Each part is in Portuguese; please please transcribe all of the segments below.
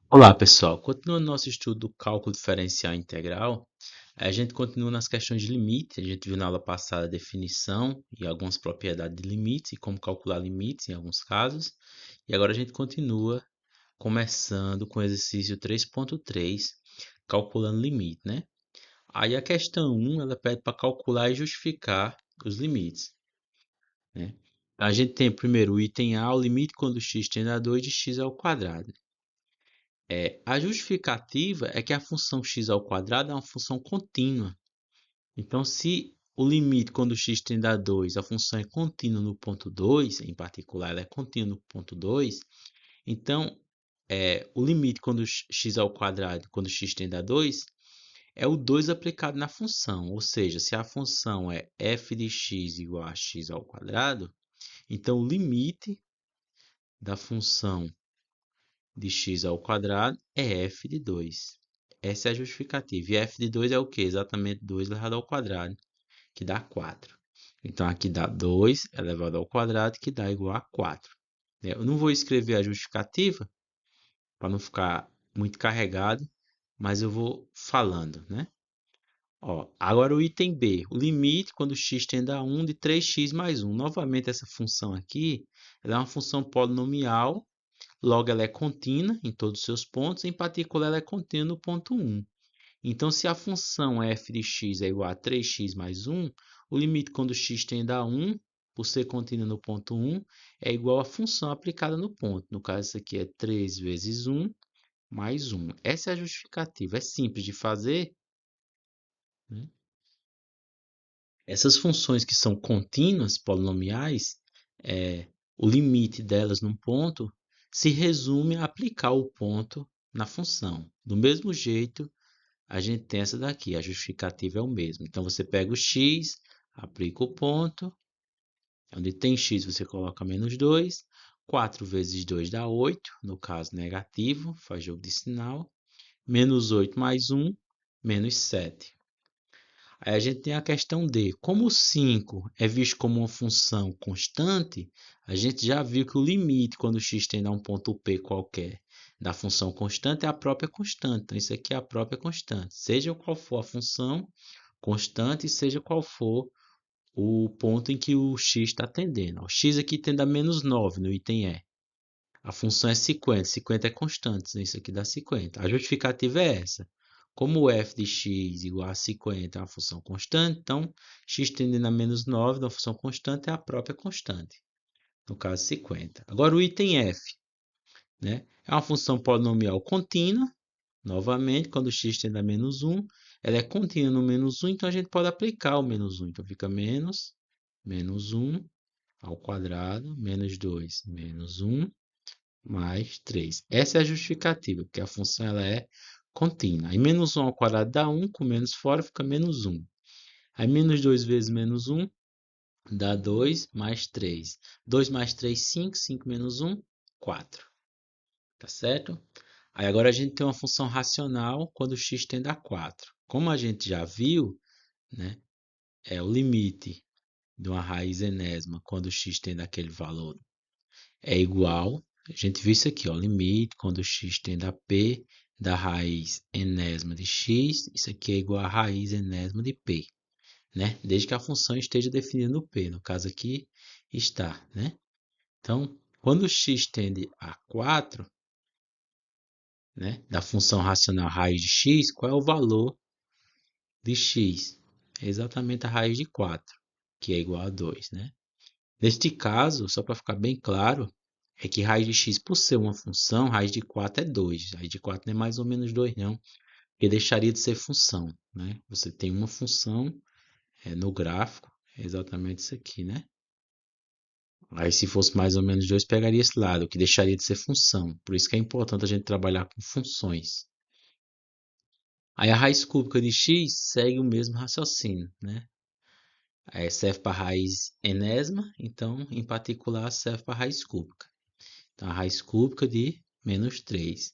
Olá, pessoal. Continuando nosso estudo do cálculo diferencial integral, a gente continua nas questões de limite. A gente viu na aula passada a definição e algumas propriedades de limites e como calcular limites em alguns casos. E agora a gente continua começando com o exercício 3.3, calculando limite, né? Aí a questão 1, ela pede para calcular e justificar os limites, né? A gente tem primeiro o item A, o limite quando x tende a 2 de x ao quadrado. A justificativa é que a função x ao quadrado é uma função contínua. Então, se o limite quando x tende a 2, a função é contínua no ponto 2, em particular, ela é contínua no ponto 2, então o limite quando x ao quadrado, quando x tende a 2, é o 2 aplicado na função. Ou seja, se a função é f de x igual a x ao quadrado, então o limite da função de x ao quadrado é f de 2. Essa é a justificativa. E f de 2 é o quê? Exatamente 2 elevado ao quadrado, que dá 4. Então, aqui dá 2 elevado ao quadrado, que dá igual a 4. Eu não vou escrever a justificativa, para não ficar muito carregado, mas eu vou falando, né? Ó, agora o item B, o limite quando x tende a 1 de 3x mais 1. Novamente, essa função aqui, ela é uma função polinomial. Logo, ela é contínua em todos os seus pontos, em particular, ela é contínua no ponto 1. Então, se a função f de x é igual a 3x mais 1, o limite quando x tende a 1, por ser contínua no ponto 1, é igual à função aplicada no ponto. No caso, isso aqui é 3 vezes 1 mais 1. Essa é a justificativa. É simples de fazer, né? Essas funções que são contínuas, polinomiais, o limite delas num ponto se resume a aplicar o ponto na função. Do mesmo jeito, a gente tem essa daqui, a justificativa é o mesmo. Então, você pega o x, aplica o ponto, onde tem x você coloca menos 2, 4 vezes 2 dá 8, no caso negativo, faz jogo de sinal, menos 8 mais 1, menos 7. Aí a gente tem a questão D. Como o 5 é visto como uma função constante, a gente já viu que o limite, quando x tende a um ponto P qualquer, da função constante é a própria constante. Então, isso aqui é a própria constante. Seja qual for a função constante, seja qual for o ponto em que o x está tendendo. O x aqui tende a menos 9 no item E. A função é 50. 50 é constante, então isso aqui dá 50. A justificativa é essa. Como o f de x igual a 50 é uma função constante, então x tendendo a menos 9 da função constante é a própria constante, no caso 50. Agora o item f, né? É uma função polinomial contínua, novamente, quando x tende a menos 1, ela é contínua no menos 1, então a gente pode aplicar o menos 1. Então fica menos 1 ao quadrado, menos 2, menos 1, mais 3. Essa é a justificativa, porque a função ela é contínua. Aí menos 1 ao quadrado dá 1, com menos fora fica menos 1. Aí menos 2 vezes menos 1 dá 2 mais 3. 2 mais 3, 5. 5 menos 1, 4. Tá certo? Aí agora a gente tem uma função racional quando x tende a 4. Como a gente já viu, né, é o limite de uma raiz enésima quando x tende àquele valor é igual, a gente viu isso aqui, ó, limite quando x tende a p da raiz enésima de x, isso aqui é igual a raiz enésima de p, né? Desde que a função esteja definida no p, no caso aqui está, né? Então, quando x tende a 4, né, da função racional raiz de x, qual é o valor de x? É exatamente a raiz de 4, que é igual a 2, né? Neste caso, só para ficar bem claro, é que raiz de x, por ser uma função, raiz de 4 é 2. Raiz de 4 não é mais ou menos 2, não, porque deixaria de ser função, né? Você tem uma função no gráfico, é exatamente isso aqui, né? Aí, se fosse mais ou menos 2, pegaria esse lado, que deixaria de ser função. Por isso que é importante a gente trabalhar com funções. Aí, a raiz cúbica de x segue o mesmo raciocínio, né? Serve para raiz enésima, então, em particular, serve para raiz cúbica. Então, a raiz cúbica de menos 3.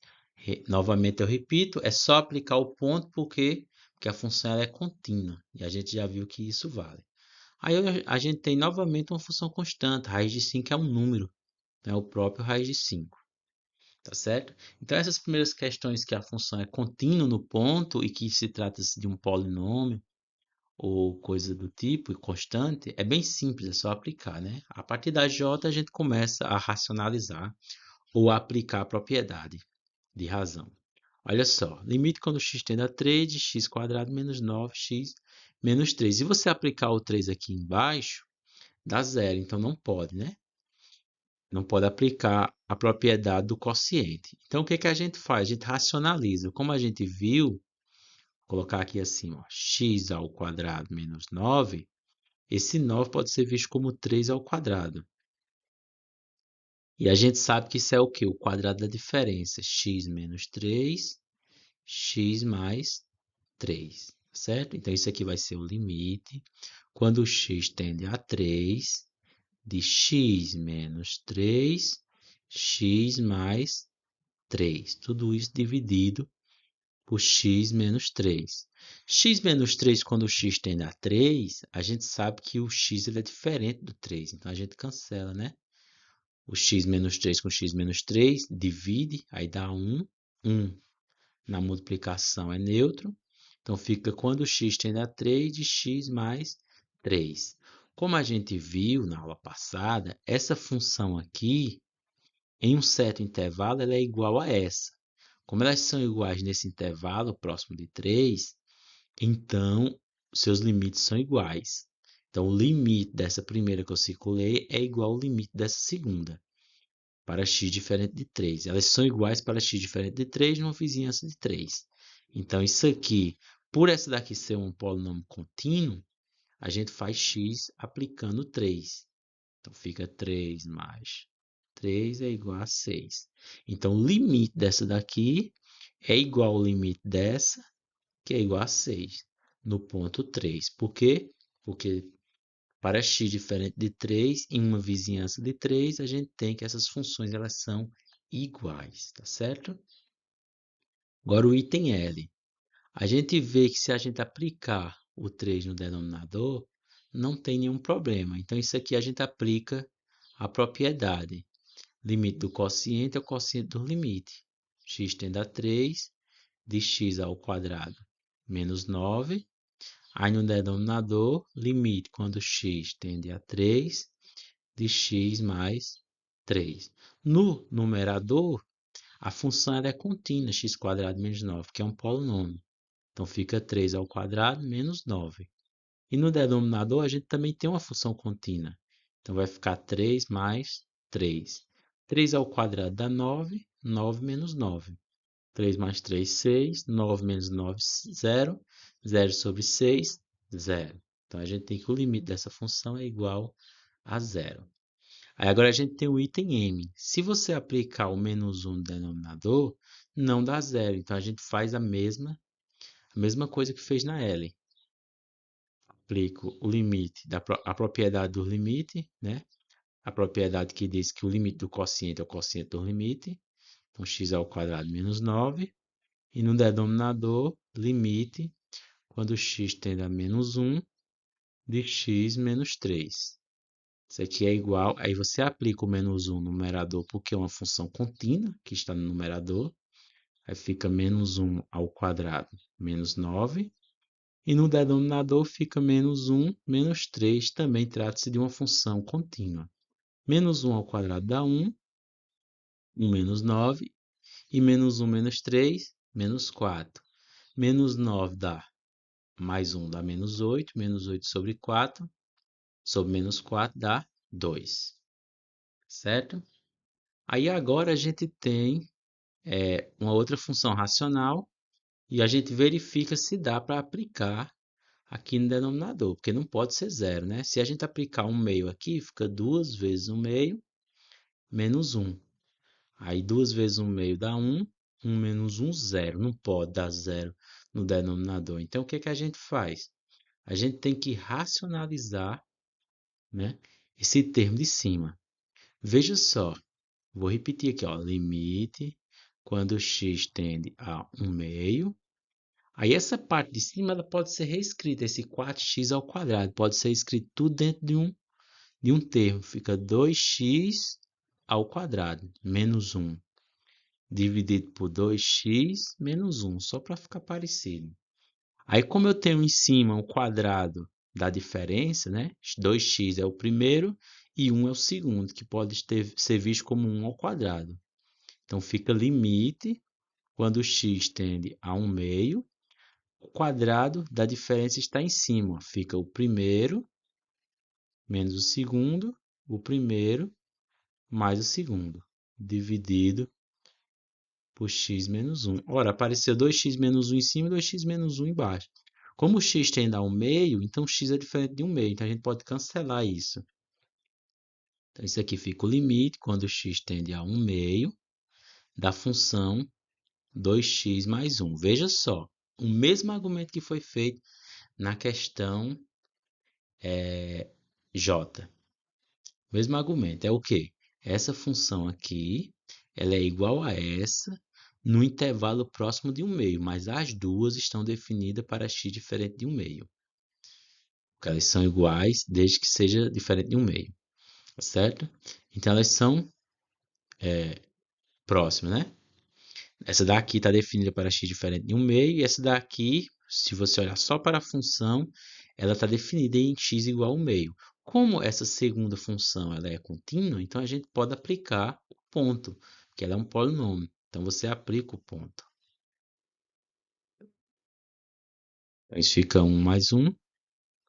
Novamente eu repito, é só aplicar o ponto porque a função ela é contínua. E a gente já viu que isso vale. Aí a gente tem novamente uma função constante. A raiz de 5 é um número. É o próprio raiz de 5. tá certo? Então, essas primeiras questões que a função é contínua no ponto e que se trata-se de um polinômio ou coisa do tipo, e constante, é bem simples, é só aplicar, né? A partir da J, a gente começa a racionalizar ou a aplicar a propriedade de razão. Olha só, limite quando x tende a 3 de x quadrado menos 9x menos 3. Se você aplicar o 3 aqui embaixo, dá zero, então não pode, né? Não pode aplicar a propriedade do quociente. Então, o que que a gente faz? A gente racionaliza. Como a gente viu, vou colocar aqui assim, ó, x ao quadrado menos 9, esse 9 pode ser visto como 3 ao quadrado. E a gente sabe que isso é o quê? O quadrado da diferença, x menos 3, x mais 3, certo? Então, isso aqui vai ser o limite. Quando o x tende a 3, de x menos 3, x mais 3. Tudo isso dividido por x menos 3. X menos 3, quando o x tende a 3, a gente sabe que o x ele é diferente do 3. Então, a gente cancela, né? O x menos 3 com x menos 3, divide, aí dá 1. 1 na multiplicação é neutro. Então, fica quando o x tende a 3, de x mais 3. Como a gente viu na aula passada, essa função aqui, em um certo intervalo, ela é igual a essa. Como elas são iguais nesse intervalo próximo de 3, então seus limites são iguais. Então, o limite dessa primeira que eu circulei é igual ao limite dessa segunda, para x diferente de 3. Elas são iguais para x diferente de 3 numa vizinhança de 3. Então, isso aqui, por essa daqui ser um polinômio contínuo, a gente faz x aplicando 3. Então, fica 3 mais 3 é igual a 6. Então, o limite dessa daqui é igual ao limite dessa, que é igual a 6, no ponto 3. Por quê? Porque para x diferente de 3, em uma vizinhança de 3, a gente tem que essas funções elas são iguais, tá certo? Agora o item L. A gente vê que se a gente aplicar o 3 no denominador, não tem nenhum problema. Então, isso aqui a gente aplica a propriedade. Limite do quociente é o quociente do limite. X tende a 3, de x ao quadrado menos 9. Aí no denominador, limite quando x tende a 3, de x mais 3. No numerador, a função ela é contínua, x quadrado menos 9, que é um polinômio. Então, fica 3 ao quadrado menos 9. E no denominador, a gente também tem uma função contínua. Então, vai ficar 3 mais 3. 3 ao quadrado dá 9, 9 menos 9. 3 mais 3, 6. 9 menos 9, 0. 0 sobre 6, 0. Então, a gente tem que o limite dessa função é igual a 0. Aí agora a gente tem o item M. Se você aplicar o menos 1 no denominador, não dá zero. Então, a gente faz a mesma coisa que fez na L. Aplico o limite, a propriedade do limite, né? A propriedade que diz que o limite do quociente é o quociente do limite. Então, x ao quadrado menos 9. E no denominador, limite, quando x tende a menos 1, de x menos 3. Isso aqui é igual, aí você aplica o menos 1 no numerador, porque é uma função contínua que está no numerador. Aí fica menos 1 ao quadrado menos 9. E no denominador fica menos 1 menos 3. Também trata-se de uma função contínua. Menos 1 ao quadrado dá 1. 1 menos 9. E menos 1 menos 3, menos 4. Menos 9 dá mais 1 dá menos 8. Menos 8 sobre 4. Sobre menos 4 dá 2. Certo? Aí agora a gente tem uma outra função racional e a gente verifica se dá para aplicar aqui no denominador, porque não pode ser zero, né? Se a gente aplicar 1 meio aqui, fica 2 vezes 1 meio menos 1. Aí 2 vezes 1 meio dá 1, 1 menos 1, 0. Não pode dar zero no denominador. Então, o que que a gente faz? A gente tem que racionalizar, né, esse termo de cima. Veja só, vou repetir aqui, ó, limite quando x tende a 1 meio. Aí essa parte de cima ela pode ser reescrita, esse 4x ao quadrado, pode ser escrito tudo dentro de um termo, fica 2x ao quadrado, menos 1. dividido por 2x menos 1, só para ficar parecido. Aí, como eu tenho em cima o quadrado da diferença, né? 2x é o primeiro e 1 é o segundo, que pode ser visto como 1 ao quadrado. Então, fica limite, quando x tende a 1 meio, o quadrado da diferença está em cima. Fica o primeiro menos o segundo, o primeiro mais o segundo, dividido por x menos 1. Ora, apareceu 2x menos 1 em cima e 2x menos 1 embaixo. Como o x tende a 1 meio, então x é diferente de 1 meio. Então, a gente pode cancelar isso. Então, isso aqui fica o limite, quando x tende a 1 meio, da função 2x mais 1. Veja só, o mesmo argumento que foi feito na questão J. Mesmo argumento, é o quê? Essa função aqui, ela é igual a essa no intervalo próximo de 1 meio, mas as duas estão definidas para x diferente de 1 meio. Porque elas são iguais desde que seja diferente de 1 meio, tá certo? Então, elas são próximas, né? Essa daqui está definida para x diferente de 1 meio, e essa daqui, se você olhar só para a função, ela está definida em x igual a 1 meio. Como essa segunda função ela é contínua, então a gente pode aplicar o ponto, que ela é um polinômio. Então você aplica o ponto. Então isso fica 1 mais 1,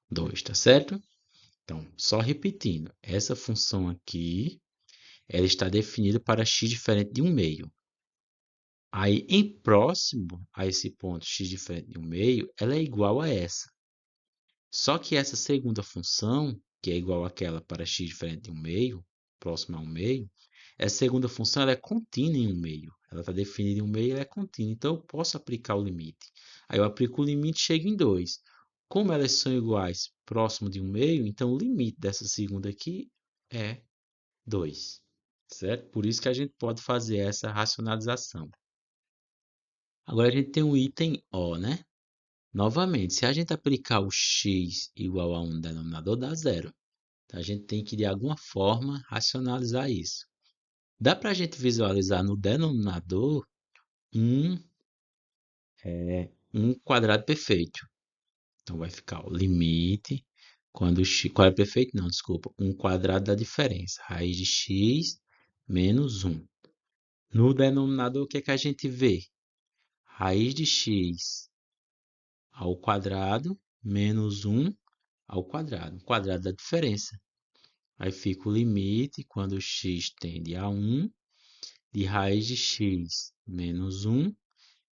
2, tá certo? Então, só repetindo, essa função aqui, ela está definida para x diferente de 1 meio. Aí, em próximo a esse ponto x diferente de 1 meio, ela é igual a essa. Só que essa segunda função, que é igual àquela para x diferente de 1 meio, próxima a 1 meio, essa segunda função ela é contínua em 1 meio. Ela está definida em 1 meio e ela é contínua. Então, eu posso aplicar o limite. Aí, eu aplico o limite e chego em 2. Como elas são iguais próximo de 1 meio, então o limite dessa segunda aqui é 2. Certo? Por isso que a gente pode fazer essa racionalização. Agora, a gente tem o item O, né? Novamente, se a gente aplicar o x igual a 1 no denominador, dá zero. Então, a gente tem que, de alguma forma, racionalizar isso. Dá para a gente visualizar no denominador um, um quadrado perfeito. Então, vai ficar o limite, quando o x... Quadrado perfeito? Não, desculpa. Um quadrado da diferença. Raiz de x menos 1. No denominador, o que é que a gente vê? Raiz de x ao quadrado menos 1 ao quadrado. O quadrado da diferença. Aí fica o limite, quando x tende a 1, de raiz de x menos 1,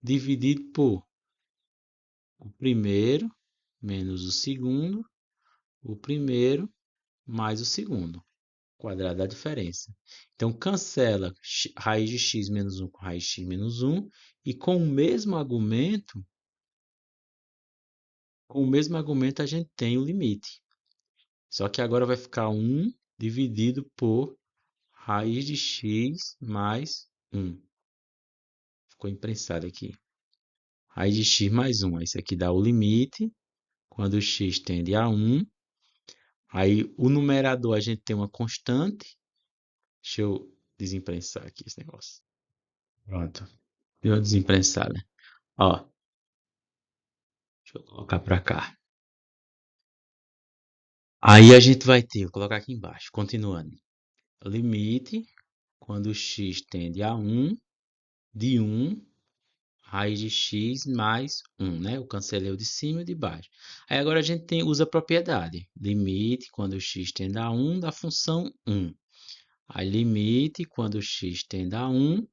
dividido por o primeiro menos o primeiro mais o segundo, quadrado da diferença. Então, cancela raiz de x menos 1 com raiz de x menos 1, e com o mesmo argumento, a gente tem o limite. Só que agora vai ficar 1 dividido por raiz de x mais 1. Ficou imprensado aqui. Raiz de x mais 1. Isso aqui dá o limite, quando x tende a 1. Aí, o numerador, a gente tem uma constante. Deixa eu desimprensar aqui esse negócio. Pronto. Deu uma desimprensada. Ó, deixa eu colocar para cá. Aí, a gente vai ter, vou colocar aqui embaixo, continuando. Limite, quando x tende a 1, de 1 raiz de x mais 1, né? Eu cancelei o de cima e o de baixo. Aí agora a gente usa a propriedade. Limite quando x tende a 1 da função 1. Aí limite quando x tende a 1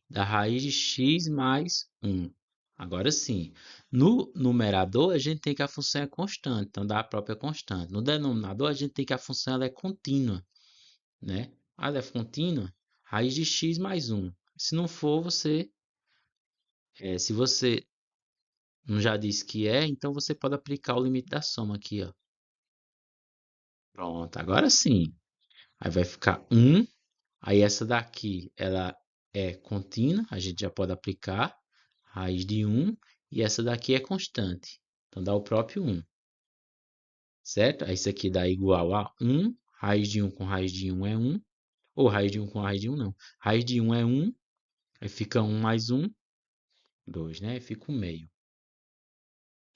da raiz de x mais 1. Agora sim, no numerador a gente tem que a função é constante, então dá a própria constante. No denominador a gente tem que a função ela é contínua, né? Ela é contínua, raiz de x mais 1. Se não for, se você não já disse que é, então você pode aplicar o limite da soma aqui, ó. Pronto, agora sim. Aí vai ficar 1. Aí essa daqui, ela é contínua, a gente já pode aplicar raiz de 1. E essa daqui é constante. Então dá o próprio 1. Certo? Aí isso aqui dá igual a 1. Raiz de 1 com raiz de 1 é 1. Ou raiz de 1 com raiz de 1 não. Raiz de 1 é 1. Aí fica 1 mais 1, 2, né? Aí fica o meio.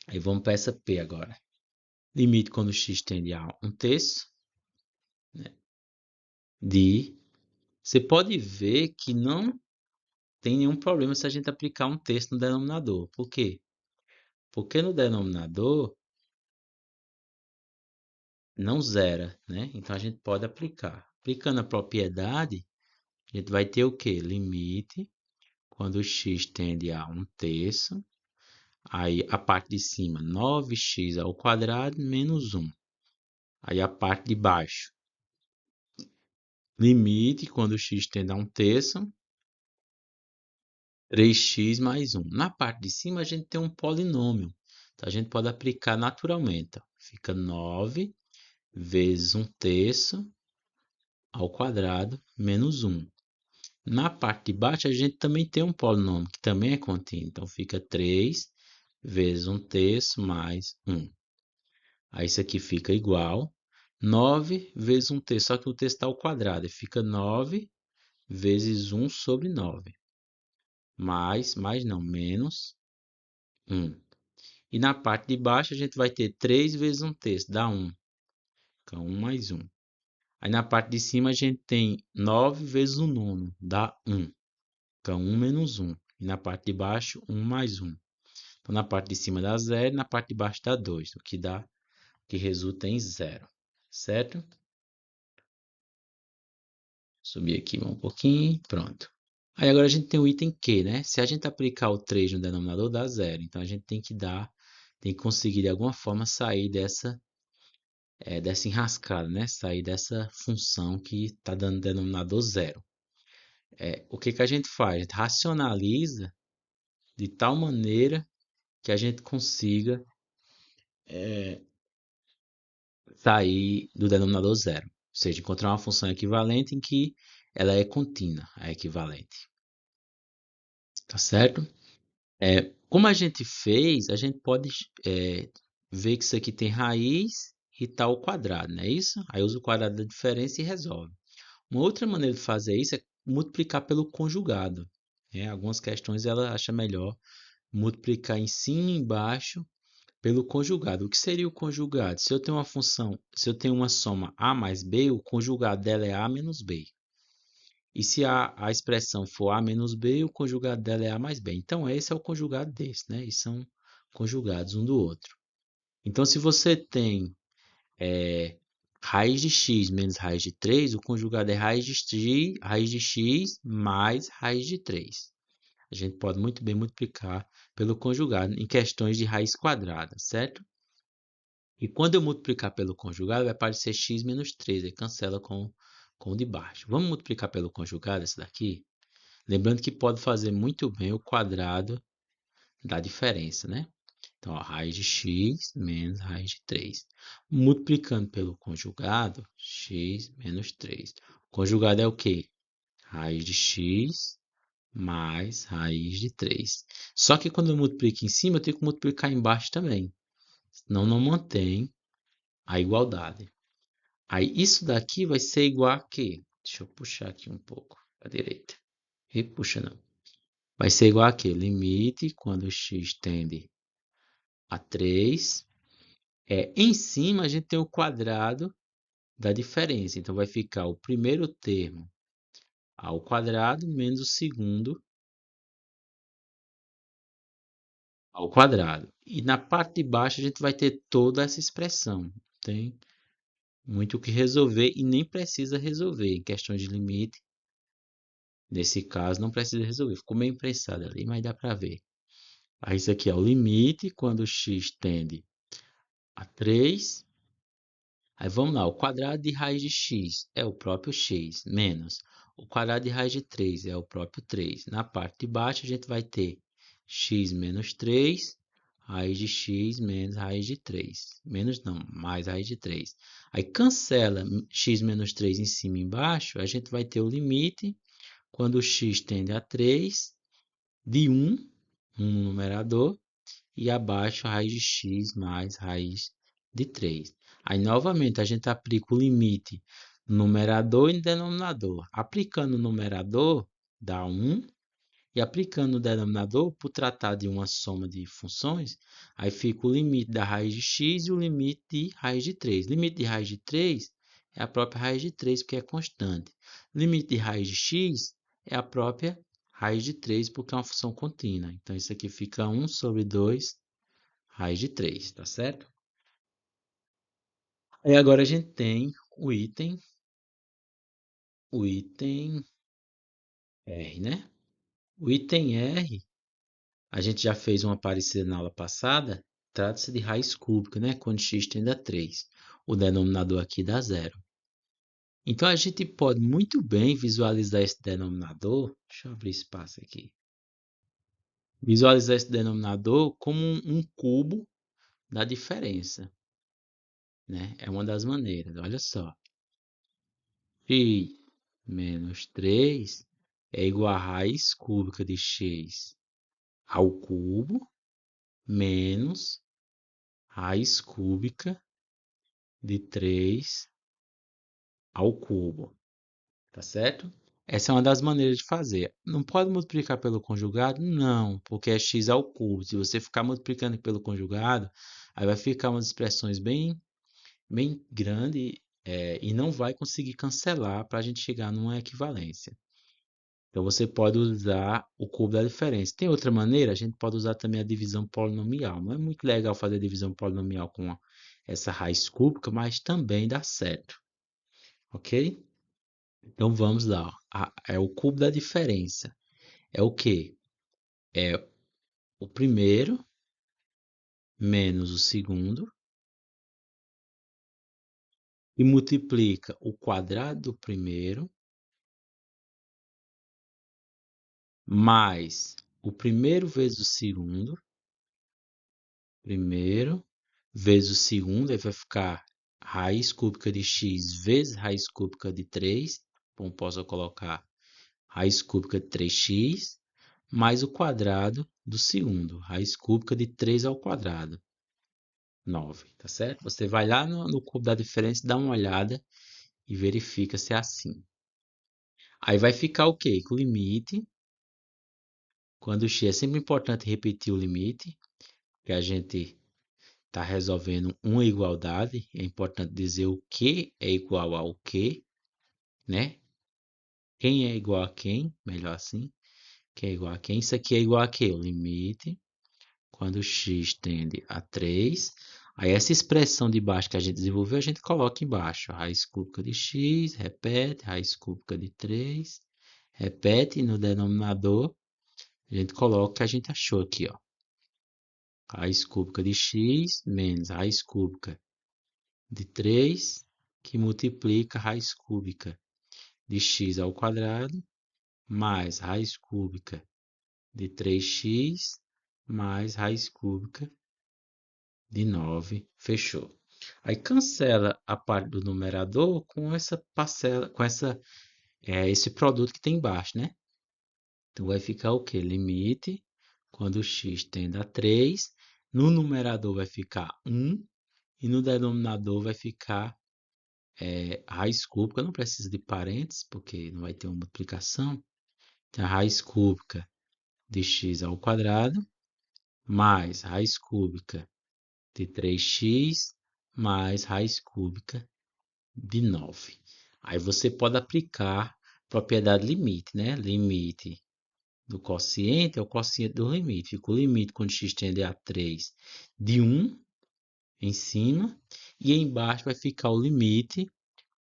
Aí vamos para essa P agora. Limite quando x tende a 1/3, né, de... Você pode ver que não tem nenhum problema se a gente aplicar 1/3 no denominador. Por quê? Porque no denominador não zera, né? Então a gente pode aplicar. Aplicando a propriedade, a gente vai ter o quê? Limite quando x tende a 1/3. Aí a parte de cima, 9x ao quadrado menos 1. Aí a parte de baixo, limite quando x tende a 1/3, 3x mais 1. Na parte de cima a gente tem um polinômio. Então a gente pode aplicar naturalmente. Fica 9 vezes 1/3 ao quadrado menos 1. Na parte de baixo a gente também tem um polinômio que também é contínuo. Então fica 3 vezes 1/3 mais 1. Aí isso aqui fica igual 9 vezes 1/3, só que o terço está ao quadrado. E fica 9 vezes 1 sobre 9. Mais não, menos 1. E na parte de baixo a gente vai ter 3 vezes 1/3, dá 1. Então 1 mais 1. Aí na parte de cima a gente tem 9 vezes o nono, dá 1. Então 1 menos 1. E na parte de baixo, 1 mais 1. Então na parte de cima dá 0 e na parte de baixo dá 2, o que resulta em 0. Certo? Subir aqui um pouquinho, pronto. Aí agora a gente tem o item Q, né? Se a gente aplicar o 3 no denominador, dá 0. Então a gente tem que conseguir de alguma forma sair dessa enrascada, né? Sair dessa função que está dando denominador 0. O que a gente faz? A gente racionaliza de tal maneira que a gente consiga sair do denominador 0. Ou seja, encontrar uma função equivalente em que ela é contínua, a equivalente. Tá certo? Como a gente fez, a gente pode ver que isso aqui tem raiz e tal tá quadrado, não é isso? Aí usa o quadrado da diferença e resolve. Uma outra maneira de fazer isso é multiplicar pelo conjugado. Algumas questões ela acha melhor multiplicar em cima e embaixo pelo conjugado. O que seria o conjugado? Se eu tenho uma função, se eu tenho uma soma a mais b, o conjugado dela é a menos b. E se a expressão for a menos b, o conjugado dela é a mais b. Então, esse é o conjugado desse, né? E são conjugados um do outro. Então, se você tem raiz de x menos raiz de 3, o conjugado é raiz de x mais raiz de 3. A gente pode muito bem multiplicar pelo conjugado em questões de raiz quadrada, certo? E quando eu multiplicar pelo conjugado, vai aparecer x menos 3, aí cancela com o de baixo. Vamos multiplicar pelo conjugado esse daqui? Lembrando que pode fazer muito bem o quadrado da diferença, né? Então, ó, raiz de x menos raiz de 3. Multiplicando pelo conjugado, x menos 3. O conjugado é o quê? Raiz de x mais raiz de 3. Só que quando eu multiplico em cima, eu tenho que multiplicar embaixo também. Senão não mantém a igualdade. Aí isso daqui vai ser igual a quê? Deixa eu puxar aqui um pouco para a direita. E puxa não. Vai ser igual a quê? Limite quando x tende a 3. Em cima a gente tem o quadrado da diferença. Então vai ficar o primeiro termo ao quadrado menos o segundo ao quadrado. E na parte de baixo a gente vai ter toda essa expressão. Tem muito o que resolver e nem precisa resolver. Em questões de limite, nesse caso, não precisa resolver. Ficou meio imprensado ali, mas dá para ver. Aí isso aqui é o limite quando x tende a 3. Aí vamos lá, o quadrado de raiz de x é o próprio x, menos o quadrado de raiz de 3 é o próprio 3. Na parte de baixo a gente vai ter x menos 3, raiz de x menos raiz de 3. Menos não, mais raiz de 3. Aí cancela x menos 3 em cima e embaixo, a gente vai ter o limite quando x tende a 3 de 1 no numerador, e abaixo a raiz de x mais raiz de 3. Aí, novamente, a gente aplica o limite no numerador e no denominador. Aplicando no numerador, dá 1, E aplicando no denominador, por tratar de uma soma de funções, aí fica o limite da raiz de x e o limite de raiz de 3. Limite de raiz de 3 é a própria raiz de 3, porque é constante. Limite de raiz de x é a própria raiz de 3, porque é uma função contínua. Então, isso aqui fica 1 sobre 2 raiz de 3, tá certo? Aí agora a gente tem o item R, né? O item R, a gente já fez uma parecida na aula passada, trata-se de raiz cúbica, né? Quando x tende a 3. O denominador aqui dá zero. Então, a gente pode muito bem visualizar esse denominador. Deixa eu abrir espaço aqui. Visualizar esse denominador como um cubo da diferença, né? É uma das maneiras. Olha só. X menos 3 é igual a raiz cúbica de x ao cubo menos raiz cúbica de 3 ao cubo, tá certo? Essa é uma das maneiras de fazer. Não pode multiplicar pelo conjugado? Não, porque é x ao cubo. Se você ficar multiplicando pelo conjugado, aí vai ficar umas expressões bem grandes e não vai conseguir cancelar para a gente chegar numa equivalência. Então, você pode usar o cubo da diferença. Tem outra maneira? A gente pode usar também a divisão polinomial. Não é muito legal fazer a divisão polinomial com essa raiz cúbica, mas também dá certo. Ok? Então, vamos lá. É o cubo da diferença. É o quê? É o primeiro menos o segundo e multiplica o quadrado do primeiro mais o primeiro vezes o segundo. Primeiro vezes o segundo, aí vai ficar raiz cúbica de x vezes raiz cúbica de 3. Então, posso colocar raiz cúbica de 3x mais o quadrado do segundo, raiz cúbica de 3 ao quadrado, 9, tá certo? Você vai lá no cubo da diferença, dá uma olhada e verifica se é assim. Aí vai ficar o quê? Com o limite, quando o x é sempre importante repetir o limite, que a gente está resolvendo uma igualdade, é importante dizer o que é igual ao que, né? Quem é igual a quem, melhor assim. Quem é igual a quem? Isso aqui é igual a quê? O limite, quando x tende a 3. Aí essa expressão de baixo que a gente desenvolveu, a gente coloca embaixo. Raiz cúbica de x, repete, raiz cúbica de 3, repete, e no denominador a gente coloca o que a gente achou aqui, ó. Raiz cúbica de x menos raiz cúbica de 3, que multiplica a raiz cúbica de x ao quadrado, mais raiz cúbica de 3x, mais raiz cúbica de 9. Fechou. Aí cancela a parte do numerador com essa parcela, com esse produto que tem embaixo, né? Então vai ficar o quê? Limite, quando x tende a 3, no numerador vai ficar 1 e no denominador vai ficar raiz cúbica, não precisa de parênteses, porque não vai ter uma multiplicação. Então, a raiz cúbica de x ao quadrado, mais raiz cúbica de 3x, mais raiz cúbica de 9. Aí você pode aplicar propriedade limite, né? Limite do quociente é o quociente do limite. Fica o limite quando x tende a 3 de 1 em cima, e embaixo vai ficar o limite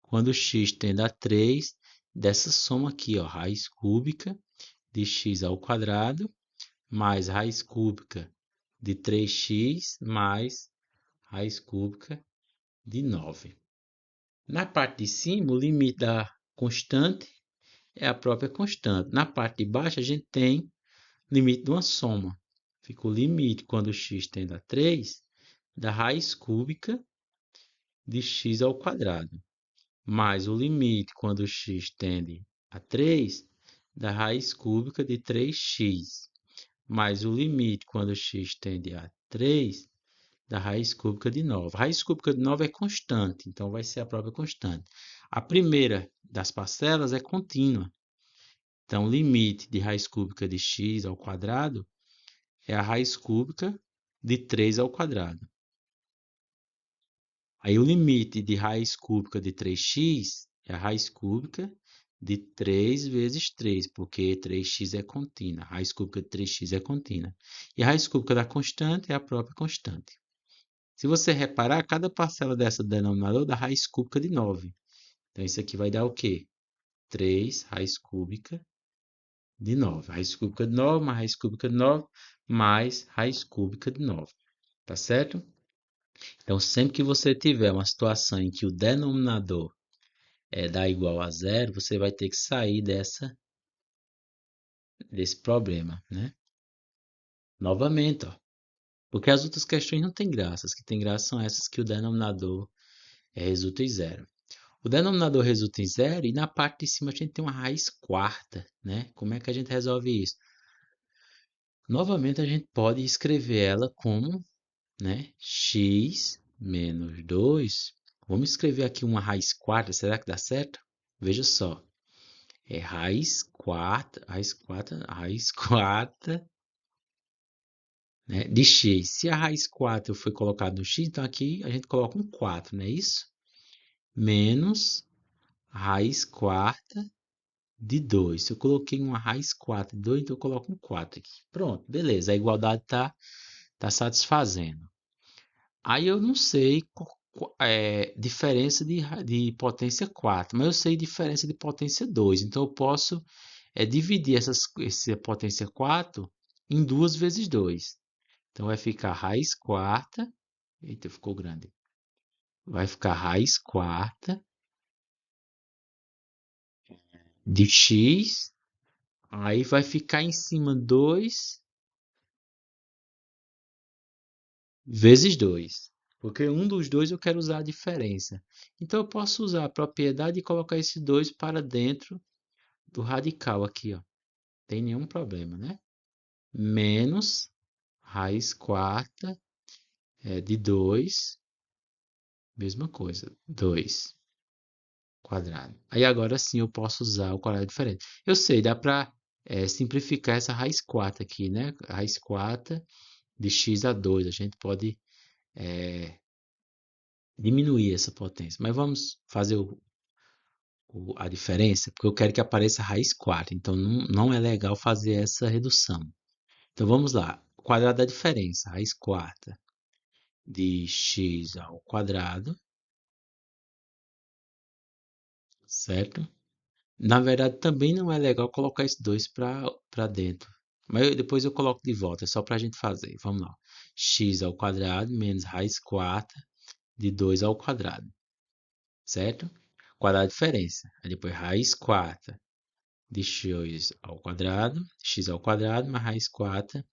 quando x tende a 3 dessa soma aqui, ó, raiz cúbica de x ao quadrado mais raiz cúbica de 3x mais raiz cúbica de 9. Na parte de cima, o limite da constante é a própria constante. Na parte de baixo, a gente tem limite de uma soma. Fica o limite quando x tende a 3 da raiz cúbica de x ao quadrado, mais o limite quando x tende a 3 da raiz cúbica de 3x, mais o limite quando x tende a 3 da raiz cúbica de 9. A raiz cúbica de 9 é constante, então vai ser a própria constante. A primeira das parcelas é contínua. Então, limite de raiz cúbica de x ao quadrado é a raiz cúbica de 3 ao quadrado. Aí o limite de raiz cúbica de 3x é a raiz cúbica de 3 vezes 3, porque 3x é contínua. A raiz cúbica de 3x é contínua. E a raiz cúbica da constante é a própria constante. Se você reparar, cada parcela dessa do denominador dá raiz cúbica de 9. Então, isso aqui vai dar o quê? 3 raiz cúbica de 9. Raiz cúbica de 9 mais raiz cúbica de 9 mais raiz cúbica de 9. Tá certo? Então, sempre que você tiver uma situação em que o denominador dá igual a zero, você vai ter que sair desse problema, né? Novamente, ó, porque as outras questões não têm graça. As que têm graça são essas que o denominador resulta em zero. O denominador resulta em zero e na parte de cima a gente tem uma raiz quarta, né? Como é que a gente resolve isso? Novamente a gente pode escrever ela como, né, x menos 2. Vamos escrever aqui uma raiz quarta, será que dá certo? Veja só, é raiz quarta, né, de x. Se a raiz 4 foi colocada no x, então aqui a gente coloca um 4, não é isso? Menos raiz quarta de 2. Se eu coloquei uma raiz 4 de 2, então eu coloco um 4 aqui. Pronto, beleza, a igualdade está satisfazendo. Aí eu não sei diferença de potência 4, mas eu sei diferença de potência 2. Então eu posso dividir essa potência 4 em 2 vezes 2. Então vai ficar raiz quarta. Eita, ficou grande. Vai ficar raiz quarta de x. Aí vai ficar em cima 2 vezes 2. Porque um dos dois eu quero usar a diferença. Então eu posso usar a propriedade e colocar esse 2 para dentro do radical aqui, ó. Tem nenhum problema, né? Menos raiz quarta de 2, mesma coisa, 2 quadrado. Aí agora sim eu posso usar o quadrado diferente. Eu sei, dá para simplificar essa raiz quarta aqui, né? Raiz quarta de x a 2. A gente pode diminuir essa potência. Mas vamos fazer a diferença, porque eu quero que apareça a raiz quarta. Então não é legal fazer essa redução. Então vamos lá. O quadrado da diferença, raiz quarta de x ao quadrado, certo? Na verdade, também não é legal colocar esse 2 para dentro. Mas depois eu coloco de volta, é só para a gente fazer. Vamos lá. X ao quadrado menos raiz quarta de 2 ao quadrado, certo? Quadrado da diferença. Aí depois raiz quarta de x ao quadrado mais raiz quarta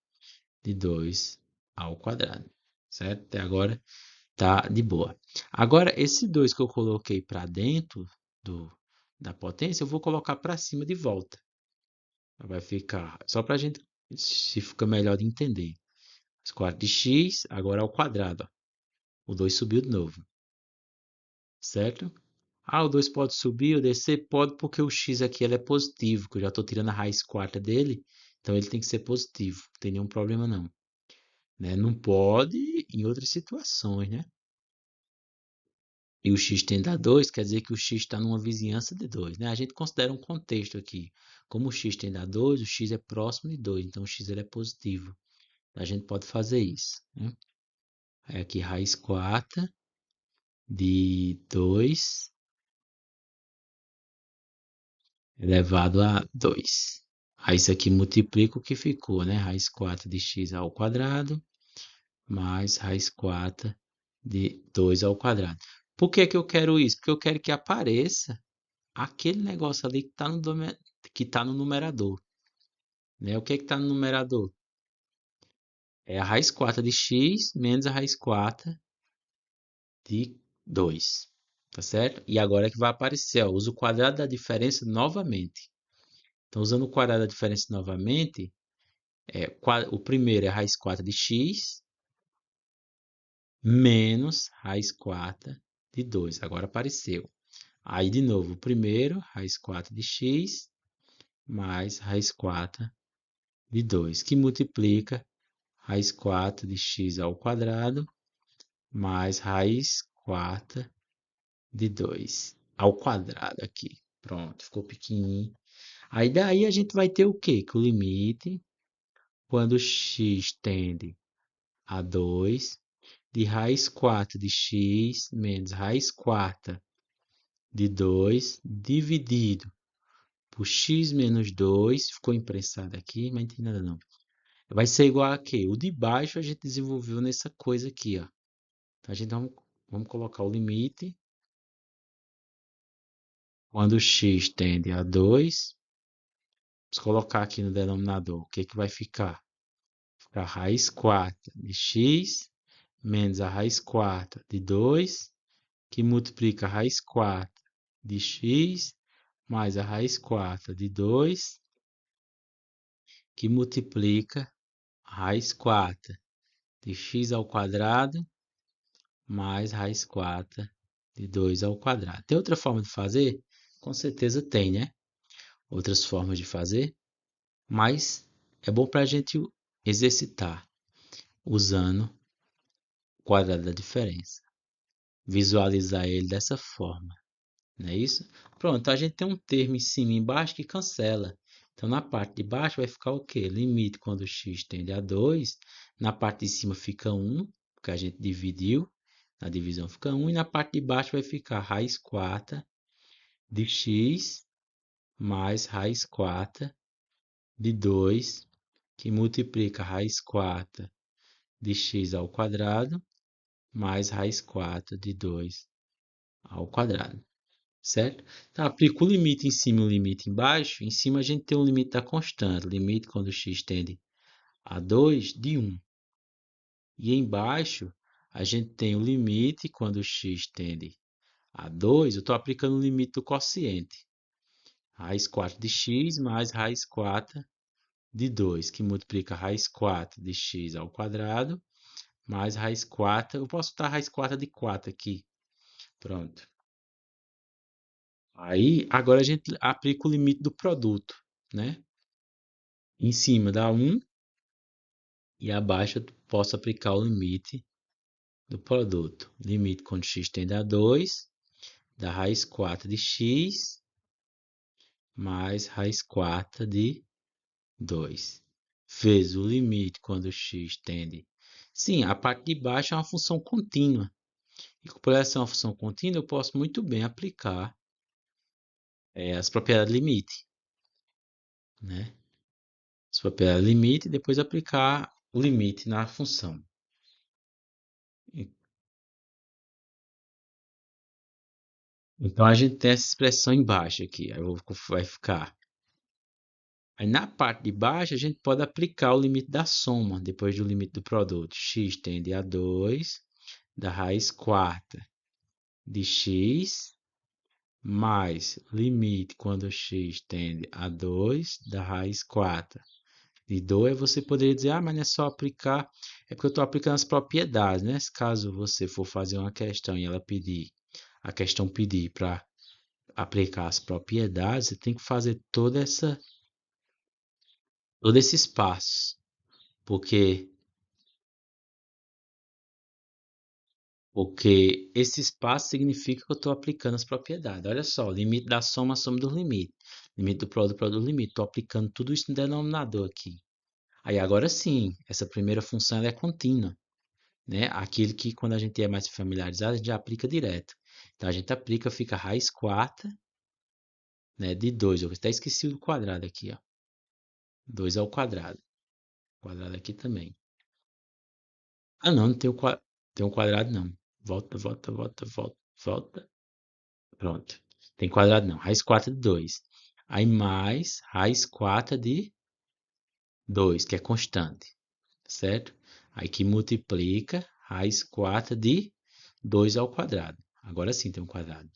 de 2 ao quadrado, certo? Até agora tá de boa. Agora, esse 2 que eu coloquei para dentro da potência, eu vou colocar para cima de volta. Vai ficar, só para a gente, se fica melhor de entender. As 4 de x, agora ao quadrado. Ó. O 2 subiu de novo, certo? Ah, o 2 pode subir ou descer? Pode, porque o x aqui ele é positivo, que eu já estou tirando a raiz quarta dele, então ele tem que ser positivo, não tem nenhum problema não. Né? Não pode em outras situações, né? E o x tende a 2, quer dizer que o x está numa vizinhança de 2, né? A gente considera um contexto aqui. Como o x tende a 2, o x é próximo de 2, então o x ele é positivo. A gente pode fazer isso, né? Aí aqui raiz quarta de 2 elevado a 2. Aí isso aqui multiplica o que ficou, né? Raiz quarta de x ao quadrado mais raiz quarta de 2 ao quadrado. Por que que eu quero isso? Porque eu quero que apareça aquele negócio ali que tá no numerador. Né? O que está no numerador? É a raiz quarta de x menos a raiz quarta de 2. Tá certo? E agora é que vai aparecer, ó, usa o quadrado da diferença novamente. Então, usando o quadrado da diferença novamente, o primeiro é a raiz quarta de x menos raiz quarta de 2. Agora apareceu. Aí, de novo, o primeiro, raiz quarta de x mais raiz quarta de 2, que multiplica raiz quarta de x ao quadrado mais raiz quarta de 2 ao quadrado aqui. Pronto, ficou pequenininho. Aí daí a gente vai ter o quê? Que o limite, quando x tende a 2, de raiz quarta de x menos raiz quarta de 2 dividido por x menos 2, ficou imprensado aqui, mas não tem nada não. Vai ser igual a quê? O de baixo a gente desenvolveu nessa coisa aqui, ó. Então a gente vamos colocar o limite quando x tende a 2. Vamos colocar aqui no denominador. O que que vai ficar? Ficar raiz quarta de x menos a raiz quarta de 2, que multiplica a raiz quarta de x mais a raiz quarta de 2, que multiplica a raiz quarta de x ao quadrado mais raiz quarta de 2 ao quadrado. Tem outra forma de fazer? Com certeza tem, né? Outras formas de fazer, mas é bom para a gente exercitar usando o quadrado da diferença. Visualizar ele dessa forma, não é isso? Pronto, a gente tem um termo em cima e embaixo que cancela. Então, na parte de baixo vai ficar o quê? Limite quando x tende a 2. Na parte de cima fica 1, porque a gente dividiu. Na divisão fica 1. E na parte de baixo vai ficar raiz quarta de x mais raiz quarta de 2, que multiplica a raiz quarta de x ao quadrado mais raiz quarta de 2 ao quadrado, certo? Então, aplica o limite em cima e o limite embaixo. Em cima a gente tem o limite da constante, limite quando x tende a 2 de 1. E embaixo a gente tem o limite quando x tende a 2, eu estou aplicando o limite do quociente. Raiz quarta de x mais raiz quarta de 2, que multiplica a raiz quarta de x ao quadrado mais raiz quarta. Eu posso botar raiz quarta de 4 aqui. Pronto. Aí, agora a gente aplica o limite do produto, né? Em cima dá 1 e abaixo eu posso aplicar o limite do produto. Limite quando x tende a 2, da raiz quarta de x mais raiz quarta de 2. Vezes o limite quando x tende. Sim, a parte de baixo é uma função contínua. E por ela ser uma função contínua, eu posso muito bem aplicar as propriedades de limite, né? As propriedades de limite e depois aplicar o limite na função. Então a gente tem essa expressão embaixo aqui. Aí vai ficar. Aí na parte de baixo a gente pode aplicar o limite da soma, depois do limite do produto. X tende a 2 da raiz quarta de x mais limite quando x tende a 2 da raiz quarta de 2. Você poderia dizer, mas não é só aplicar, é porque eu estou aplicando as propriedades, né? Se caso você for fazer uma questão e ela pedir, a questão pedir para aplicar as propriedades, você tem que fazer todo esse espaço, porque esse espaço significa que eu estou aplicando as propriedades. Olha só, limite da soma, soma do limite. Limite do produto, limite. Estou aplicando tudo isso no denominador aqui. Aí agora sim, essa primeira função ela é contínua, né? Aquilo que quando a gente é mais familiarizado, a gente já aplica direto. Então a gente aplica, fica raiz quarta, né, de 2. Eu até esqueci o quadrado aqui, ó. 2 ao quadrado. Quadrado aqui também. Ah, não, não tem tem um quadrado não. Volta, volta, volta, volta, volta. Pronto. Tem quadrado não. Raiz quarta de 2. Aí mais raiz quarta de 2, que é constante, certo? Aí que multiplica raiz quarta de 2 ao quadrado. Agora sim tem um quadrado.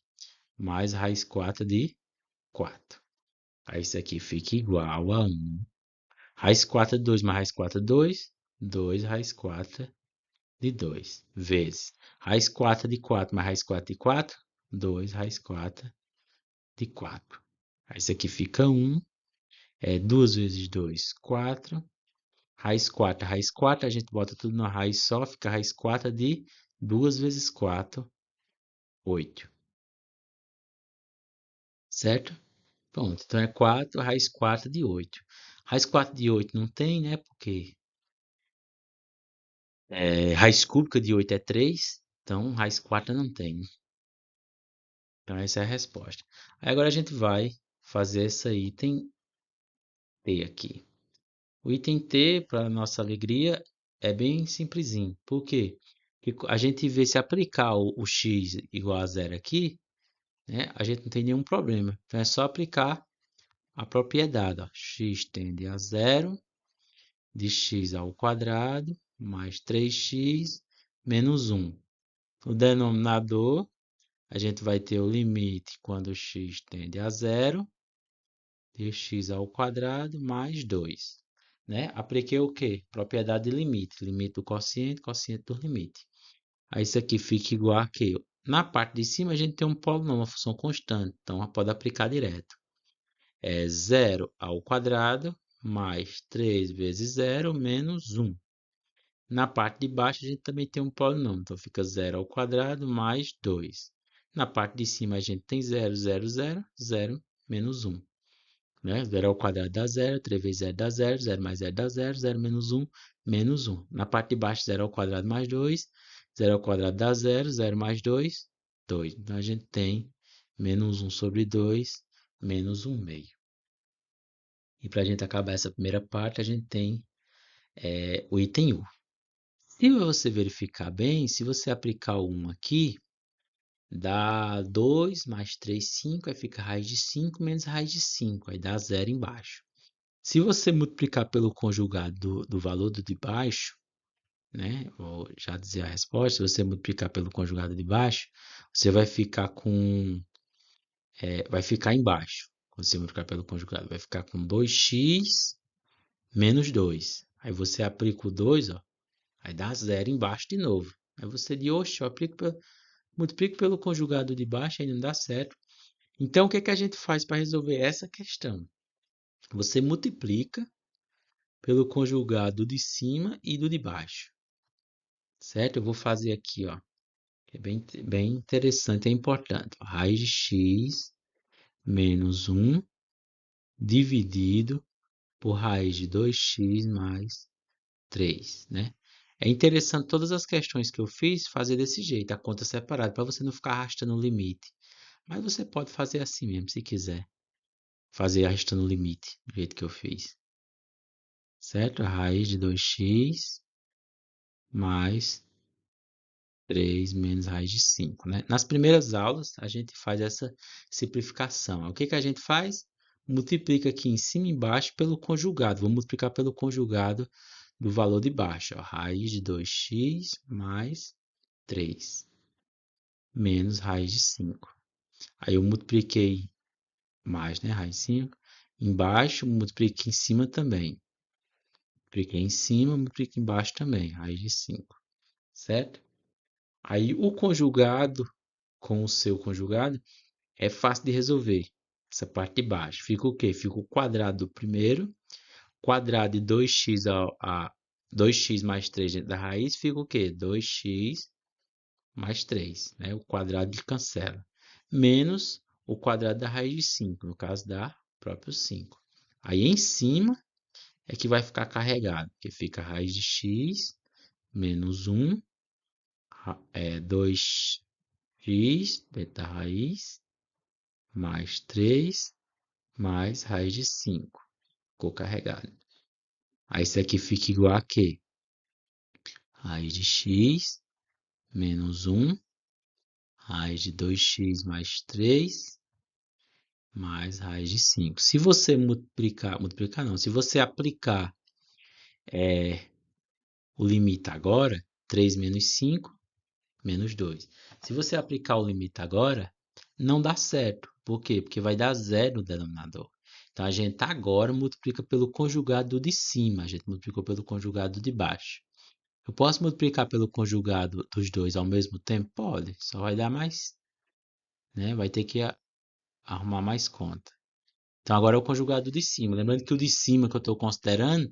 Mais raiz quarta de 4. Aí isso aqui fica igual a 1. Raiz quarta de 2 mais raiz quarta de 2. 2 raiz quarta de 2 vezes raiz quarta de 4 mais raiz quarta de 4, 2 raiz quarta de 4. Aí isso aqui fica 1 2 vezes 2, 4. Raiz 4, a gente bota tudo na raiz só, fica raiz 4 de 2 vezes 4, 8. Certo? Pronto, então é 4, raiz 4 de 8. Raiz 4 de 8 não tem, né? Porque raiz cúbica de 8 é 3, então raiz 4 não tem. Então essa é a resposta. Aí agora a gente vai fazer esse item T aqui. O item T, para nossa alegria, é bem simplesinho. Por quê? Porque a gente vê se aplicar o x igual a zero aqui, né? A gente não tem nenhum problema. Então é só aplicar a propriedade. Ó. X tende a zero de x ao quadrado mais 3x menos 1. O denominador, a gente vai ter o limite quando x tende a zero de x ao quadrado mais 2. Né? Apliquei o quê? Propriedade de limite. Limite do quociente, quociente do limite. Aí isso aqui fica igual a quê? Na parte de cima a gente tem um polinômio, uma função constante. Então pode aplicar direto. É zero ao quadrado mais 3 vezes zero menos 1. Na parte de baixo a gente também tem um polinômio. Então fica zero ao quadrado mais 2. Na parte de cima a gente tem 0, 0, 0, 0 menos 1. Né? 0 ao quadrado dá 0, 3 vezes 0 dá 0, 0 mais 0 dá 0, 0 menos 1, menos 1. Na parte de baixo, 0 ao quadrado mais 2, 0 ao quadrado dá 0, 0 mais 2, 2. Então, a gente tem menos 1 sobre 2, menos 1 meio. E para a gente acabar essa primeira parte, a gente tem o item U. Se você verificar bem, se você aplicar o 1 aqui, dá 2 mais 3, 5, aí fica raiz de 5 menos raiz de 5, aí dá 0 embaixo. Se você multiplicar pelo conjugado do valor do de baixo, né? Vou já dizer a resposta. Se você multiplicar pelo conjugado de baixo, você vai ficar vai ficar embaixo. Quando você multiplicar pelo conjugado, vai ficar com 2x menos 2. Aí você aplica o 2, ó, aí dá 0 embaixo de novo. Aí você diz, oxe, eu multiplico pelo conjugado de baixo, aí não dá certo. Então, o que que a gente faz para resolver essa questão? Você multiplica pelo conjugado de cima e do de baixo, certo? Eu vou fazer aqui, ó, que é bem interessante, é importante. Raiz de x menos 1 dividido por raiz de 2x mais 3, né? É interessante todas as questões que eu fiz fazer desse jeito, a conta separada, para você não ficar arrastando o limite. Mas você pode fazer assim mesmo, se quiser. Fazer arrastando o limite, do jeito que eu fiz. Certo? A raiz de 2x mais 3 menos raiz de 5, né? Nas primeiras aulas, a gente faz essa simplificação. O que que a gente faz? Multiplica aqui em cima e embaixo pelo conjugado. Vou multiplicar pelo conjugado do valor de baixo. Ó. Raiz de 2x mais 3 menos raiz de 5. Aí eu multipliquei mais, né? Raiz de 5. Embaixo, multipliquei em cima também. Multipliquei em cima, multipliquei embaixo também. Raiz de 5. Certo? Aí o conjugado com o seu conjugado é fácil de resolver. Essa parte de baixo. Fica o quê? Fica o quadrado do primeiro. Quadrado de 2x 2x mais 3 dentro da raiz. Fica o quê? 2x mais 3. Né? O quadrado de cancela. Menos o quadrado da raiz de 5. No caso, dá próprio 5. Aí em cima é que vai ficar carregado. Que fica a raiz de x menos 1. 2x dentro da raiz. Mais 3 mais raiz de 5. Ficou carregado. Aí isso aqui fica igual a quê? Raiz de x menos 1, raiz de 2x mais 3, mais raiz de 5. Se você multiplicar não, se você aplicar o limite agora, 3 menos 5, menos 2. Se você aplicar o limite agora, não dá certo. Por quê? Porque vai dar zero no denominador. Então, a gente agora multiplica pelo conjugado de cima. A gente multiplicou pelo conjugado de baixo. Eu posso multiplicar pelo conjugado dos dois ao mesmo tempo? Pode. Só vai dar mais, né? Vai ter que arrumar mais conta. Então, agora é o conjugado de cima. Lembrando que o de cima que eu estou considerando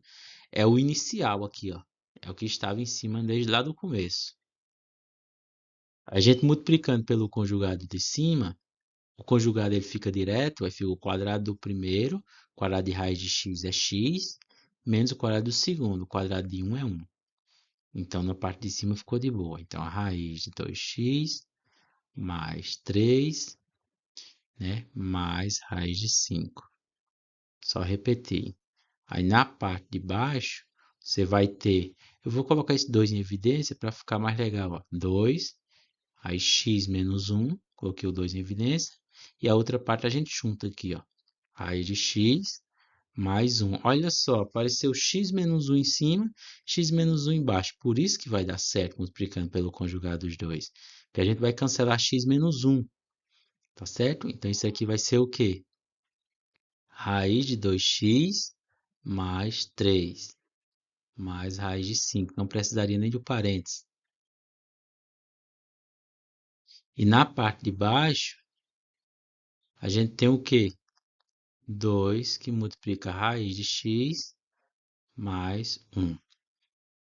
é o inicial aqui, ó. É o que estava em cima desde lá do começo. A gente multiplicando pelo conjugado de cima, o conjugado ele fica direto, vai ficar o quadrado do primeiro, o quadrado de raiz de x é x, menos o quadrado do segundo, o quadrado de 1 é 1. Então, na parte de cima ficou de boa. Então, a raiz de 2x mais 3, né, mais raiz de 5. Só repetir. Aí, na parte de baixo, você vai ter... Eu vou colocar esse 2 em evidência para ficar mais legal. Ó. 2, aí x menos 1, coloquei o 2 em evidência. E a outra parte a gente junta aqui, ó. Raiz de x mais 1. Olha só, apareceu x menos 1 em cima, x menos 1 embaixo. Por isso que vai dar certo multiplicando pelo conjugado dos dois. Porque a gente vai cancelar x menos 1. Tá certo? Então, isso aqui vai ser o quê? Raiz de 2x mais 3. Mais raiz de 5. Não precisaria nem de um parênteses. E na parte de baixo, a gente tem o quê? 2 que multiplica a raiz de x mais 1.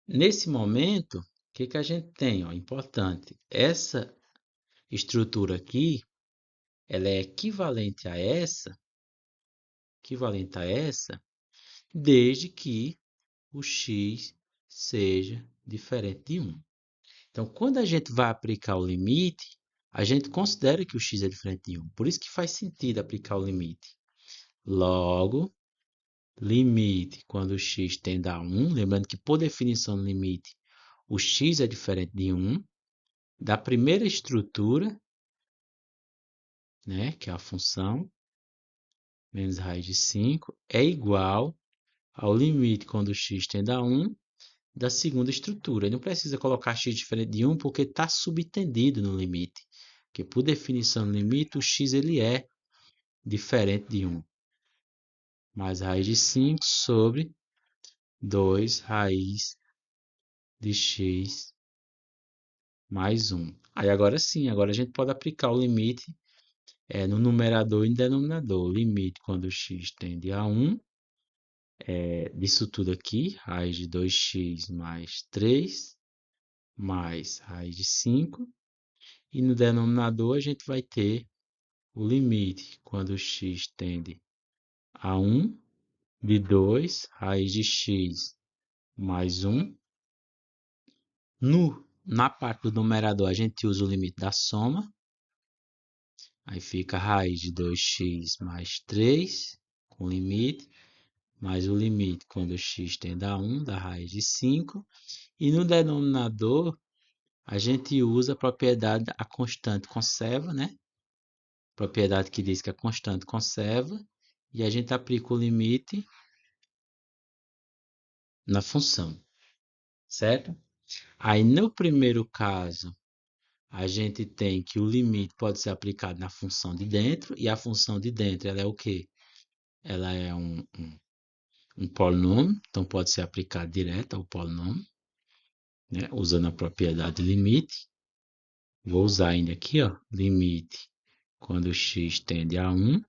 Nesse momento, o que a gente tem? Ó, importante. Essa estrutura aqui, ela é equivalente a essa, desde que o x seja diferente de 1. Então, quando a gente vai aplicar o limite, a gente considera que o x é diferente de 1. Por isso que faz sentido aplicar o limite. Logo, limite quando o x tende a 1, lembrando que por definição do limite, o x é diferente de 1, da primeira estrutura, né, que é a função, menos raiz de 5, é igual ao limite quando o x tende a 1 da segunda estrutura. Ele não precisa colocar x diferente de 1 porque está subtendido no limite. Porque por definição do limite, o x ele é diferente de 1. Mais raiz de 5 sobre 2 raiz de x mais 1. Aí agora sim, agora a gente pode aplicar o limite no numerador e no denominador. O limite quando o x tende a 1, disso tudo aqui, raiz de 2x mais 3, mais raiz de 5. E no denominador a gente vai ter o limite quando x tende a 1 de 2 raiz de x mais 1. Na parte do numerador a gente usa o limite da soma. Aí fica a raiz de 2x mais 3 com limite, mais o limite quando x tende a 1 da raiz de 5. E no denominador a gente usa a propriedade a constante conserva, né? Propriedade que diz que a constante conserva, e a gente aplica o limite na função, certo? Aí no primeiro caso, a gente tem que o limite pode ser aplicado na função de dentro, e a função de dentro ela é o quê? Ela é um polinômio, então pode ser aplicado direto ao polinômio, né? Usando a propriedade limite. Vou usar ainda aqui, ó, limite quando x tende a 1,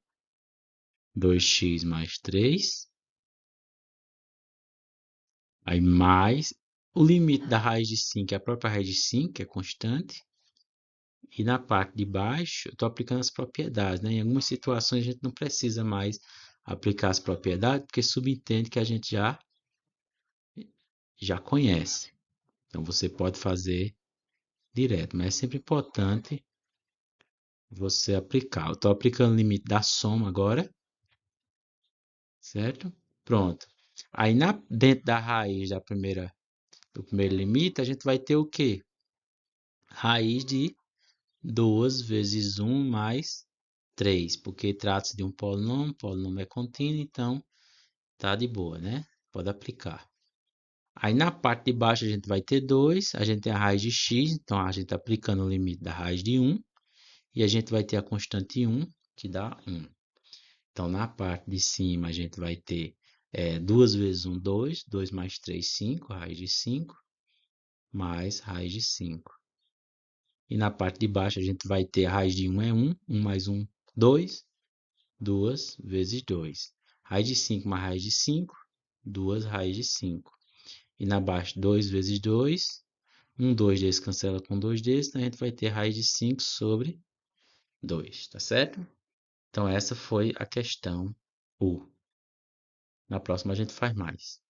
2x mais 3, aí mais o limite da raiz de 5, é a própria raiz de 5, que é constante. E na parte de baixo, eu estou aplicando as propriedades, né? Em algumas situações a gente não precisa mais aplicar as propriedades, porque subentende que a gente já conhece. Então você pode fazer direto, mas é sempre importante você aplicar. Eu estou aplicando o limite da soma agora, certo? Pronto. Aí dentro da raiz do primeiro limite, a gente vai ter o quê? Raiz de 2 vezes 1 mais 3, porque trata-se de um polinômio é contínuo, então tá de boa, né? Pode aplicar. Aí na parte de baixo a gente vai ter 2, a gente tem a raiz de x, então a gente está aplicando o limite da raiz de 1, e a gente vai ter a constante 1, que dá 1. Então na parte de cima a gente vai ter 2 vezes 1, 2, 2 mais 3, 5, raiz de 5, mais raiz de 5. E na parte de baixo a gente vai ter a raiz de 1 é 1, 1 mais 1, 2, 2 vezes 2. Raiz de 5 mais raiz de 5, 2 raiz de 5. E na baixa, 2 vezes 2, 2 desse cancela com 2 desse, então a gente vai ter raiz de 5 sobre 2, tá certo? Então essa foi a questão U. Na próxima a gente faz mais.